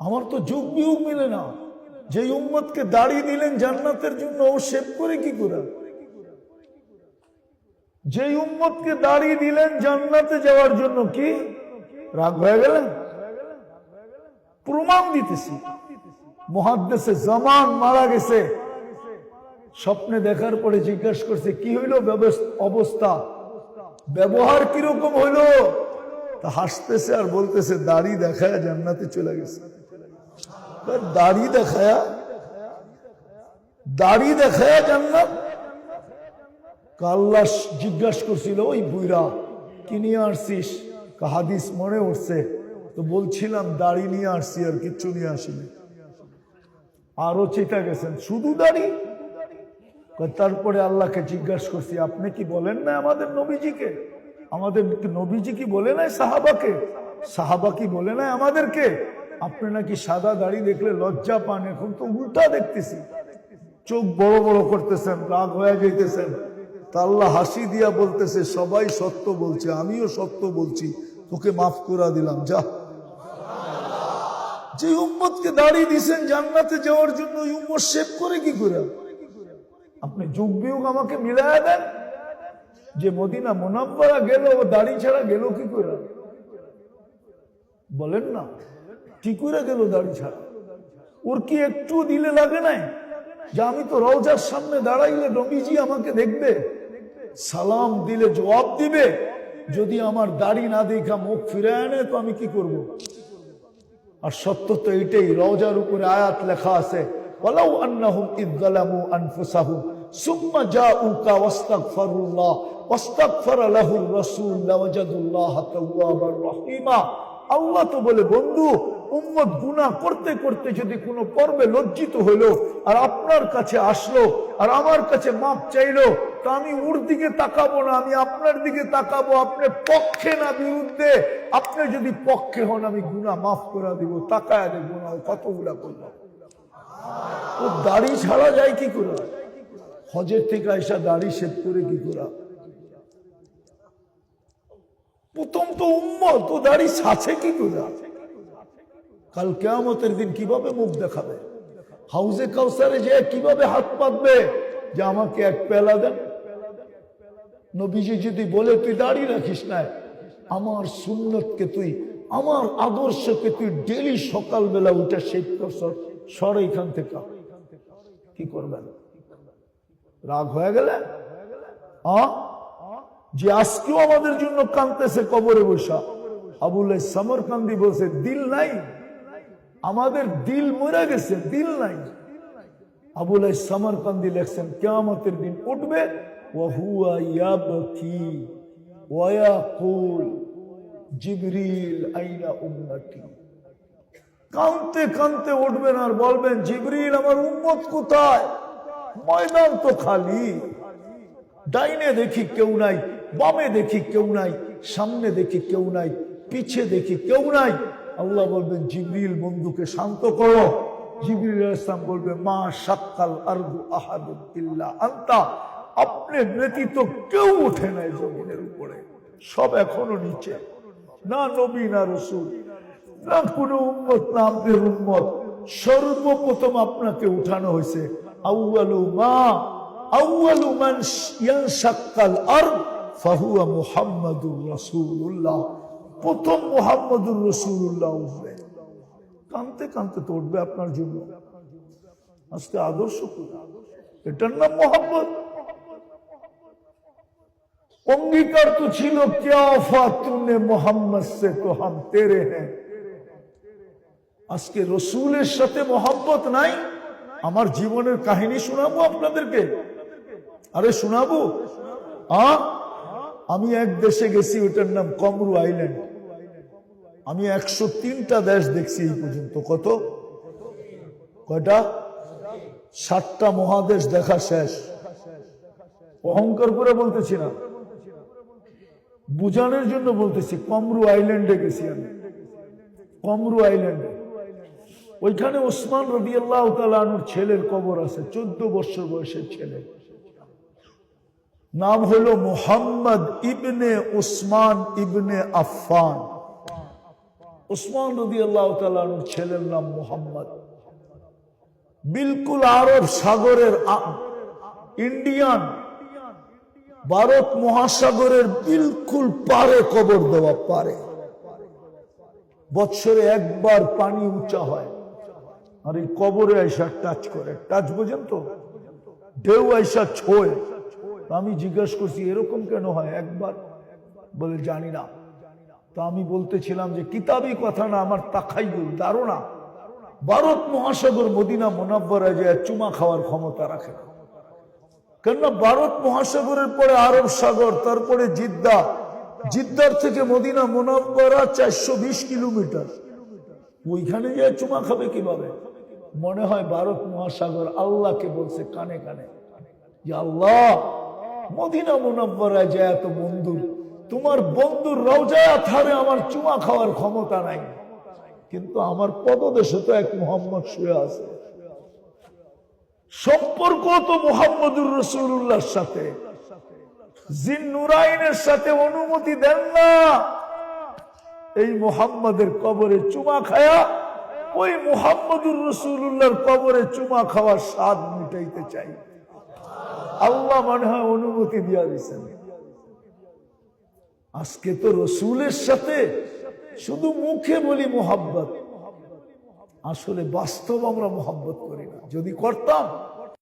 আমার তো যুগ বিয়োগ মিলে না। যে উম্মতকে দাড়ি দিলেন জান্নাতের জন্য, ও শেভ করে কি করে? যে উম্মতকে দাড়ি দিলেন জান্নাতে যাওয়ার জন্য, কি রাগ হয়ে গেলেন? প্রমাণ দিতেছি। মুহাদ্দিসে জামান মারা গেছে, স্বপ্নে দেখার পরে জিজ্ঞাসা করছে কি হইল অবস্থা, ব্যবহার কিরকম হইলো? তা হাসতেছে আর বলতেছে দাড়ি দেখায় জান্নাতে চলে গেছে। দাড়ি দেখায় জান্নাত। আল্লাহ জিজ্ঞাসা করছিল, ওই বুইরা কি নিয়ে আসছিস? হাদিস মনে উঠছে তো বলছিলাম দাড়ি নিয়ে আসছি, আর কিচ্ছু নিয়ে আসিনি। আরো চেতা গেছেন, শুধু দাড়ি? তারপরে আল্লাহকে জিজ্ঞাসা করছি, আপনি কি বলেন না আমাদের নবীজিকে? আমাদের নবীজি কি বলে নাই সাহাবাকে? সাহাবা কি বলে নাই আমাদেরকে? আপনি নাকি সাদা দাড়ি দেখলে লজ্জা পান, এখন তো উল্টা দেখতেছি। চোখ বড় বড় করতেছেন, রাগ হয়ে যাইতেছেন। তা আল্লাহ হাসি দিয়া বলতেছে, সবাই সত্য বলছে, আমিও সত্য বলছি, তোকে মাফ করে দিলাম, যা। যে উম্মতকে দাড়ি দিছেন জান্নাতে যাওয়ার জন্য, ওই উম্মত শেভ করে কি করে? আপনি যুগ বিয়োগ আমাকে মিলায়া দেন। যে মদিনা মুনাব্বারা গেল, ও দাড়ি ছাড়া গেল কি করে? বলেন না, কি করে গেল দাড়ি ছাড়া? ওর কি একটু দিলে লাগে নাই যে আমি তো রওজার সামনে দাঁড়াইলে নবীজি আমাকে দেখবে, সালাম দিলে জবাব দিবে। যদি আমার দাড়ি না দেখা মুখ ফিরে আনে তো আমি কি করব? আর সত্য তো এটাই, রওজার উপরে আয়াত লেখা আছে, ওয়ালাউ আন্নাহুম ইয যালামু আনফুসাহুম সুম্মা জাউকা ওয়াস্তাগফিরুল্লাহ ওয়াস্তাগফারা লাহুর রাসূল লাওয়াজাদুল্লাহ তাওয়াবার রহিমা। আল্লাহ তো বলে, বন্ধু উম্মত গুনাহ করতে করতে যদি কোনো পর্বে লজ্জিত হইল আর আপনার কাছে আসলো আর আমার কাছে মাপ চাইলো, তা আমি ওর দিকে তাকাবো না, আমি আপনার দিকে তাকাবো। আপনি পক্ষে না বিরুদ্ধে? আপনি যদি পক্ষে হন, আমি গুনাহ মাফ করে দিব, তাকায় দেখবো না কতগুলা করলো। ও দাড়ি ছাড়া যায় কি করে? হজের থেকে আইসা দাড়ি শেভ করে কি করে? প্রথম তো উম্মত, ও দাড়ি ছাছে কি করে? কাল কিয়ামতের দিন কিভাবে মুখ দেখাবে? হাউজে কাউসারে যে কিভাবে হাত পাতবে যে আমাকে এক পেলা দেন? নবীজি যদি বলে তুই দাড়ি রাখিস না, আমার সুন্নতকে তুই, আমার আদর্শকে তুই ডেলি সকালবেলা উঠে শেভ করছ, সর এখান থেকে, কি করবেন? রাগ হয়ে গেলে? যে আজকেও আমাদের জন্য কাঁদতেছে কবরে বসা, আবুল সামরকান্দি বলছে দিল নাই, আমাদের দিল মরে গেছে, দিল নাই। আবুল সামরকান্দি লেখছেন, কিয়ামতের দিন উঠবে, ওয়া হুয়া ইয়াবকি ওয়া ইয়াকুল জিবরিল আইনা উম্মতি। কাঁদতে কাঁদতে উঠবেন আর বলবেন, জিবরিল আমার উম্মত কোথায়? ময়দান তো খালি, ডাইনে দেখি কেউ নাই, বামে দেখি কেউ নাই, সামনে দেখি কেউ নাই, পিছে দেখি কেউ নাই। আল্লাহ বলবেন, জিবরিল বন্ধুকে শান্ত করো। জিবরিল আলাইহিস সালাম বলবে, মা শাক্কাল আরদু আহাদুন ইল্লা আনতা। আপনি ব্যতীত কেউ ওঠে নাই জমিনের উপরে, সব এখনো নিচে। না নবী, না রাসূল, না কোনো উম্মত, না আপনার উম্মত। সর্বপ্রথম আপনাকে উঠানো হয়েছে। আউয়ালু মান ইয়ানশাক্কাল আরদ ফাহুয়া মুহাম্মাদুর রাসূলুল্লাহ। প্রথম মুহাম্মাদুর রাসূলুল্লাহ উঠবে। কাঁদতে কাঁদতে তো উঠবে আপনার জন্য। আজকে আদর্শ এটার নাম মোহাম্মদ। অঙ্গীকার তো ছিল, ক্যা ফাতুনে মোহাম্মদ সে তো হাম তেরে হ্যাঁ। আজকে রসুলের সাথে মোহাম্মত নাই। আমার জীবনের কাহিনী শোনাবো আপনাদেরকে? আরে শোনাবো। আমি এক দেশে গেছি, ওটার নাম কমরু আইল্যান্ড। আমি 103টা দেশ দেখছি এই পর্যন্ত। কত? কয়টা? 7টা মহাদেশ দেখা শেষ। অহংকার করে বলতেছি না, বুঝানোর জন্য বলতেছি। কমরু আইল্যান্ডে গেছি আমি, কমরু আইল্যান্ডে। ওইখানে ওসমান রাদিয়াল্লাহু তাআলা আনহুর ছেলের কবর আছে, 14 বছর বয়সের ছেলে। নাম হলো মুহাম্মদ ইবনে উসমান ইবনে আফফান। উসমান রাদিয়াল্লাহু তাআলা আনহুর ছেলের নাম মুহাম্মদ। বিলকুল আরব সাগরের ইন্ডিয়ান ভারত মহাসাগরের বিলকুল পারে কবর দেওয়া, পারে। বৎসরে একবার পানি উঁচা হয় আর এই কবরে আইসা টাচ করে, টাচ বোঝেন তো, ঢেউ আইসা ছোঁয়। আমি জিজ্ঞাসা করছি এরকম কেন হয় একবার, বলে জানি না। তো আমি বলতেছিলাম যে কিতাবি কথা না, আমার তাখাইয়ুল ধারণা, ভারত মহাসাগর মদিনা মুনাব্বরায় যায় চুমা খাওয়ার ক্ষমতা রাখে না। কেননা ভারত মহাসাগরের পরে আরব সাগর, তারপরে জিদ্দা, জিদ্দার থেকে মদিনা মুনাব্বরা 420 কিলোমিটার। ওইখানে যায় চুমা খাবে কিভাবে? মনে হয় ভারত মহাসাগর আল্লাহকে বলছে কানে কানে যে আল্লাহ, মদিনা মুনাব্বরায় যায় এত বন্ধুর, তোমার বন্ধুর রওজায় থারে আমার চুমা খাওয়ার ক্ষমতা নাই, কিন্তু আমার পদদেশে তো এক মুহাম্মদ শুয়ে আছে। সম্পর্ক তো মুহাম্মদুর রাসূলুল্লাহর সাথে, জিন নুরাইনের সাথে অনুমতি দেন না এই মুহাম্মদের কবরে চুমা খায়া ওই মুহাম্মদুর রাসূলুল্লাহর কবরে চুমা খাওয়ার স্বাদ মিটাইতে চাই। আল্লাহ মনে হয় অনুমতি দিয়া দিয়েছেন। আজকে তো রসুলের সাথে শুধু মুখে বলি মোহাব্বত, আসলে বাস্তব আমরা মোহাব্বত করি না। যদি করতাম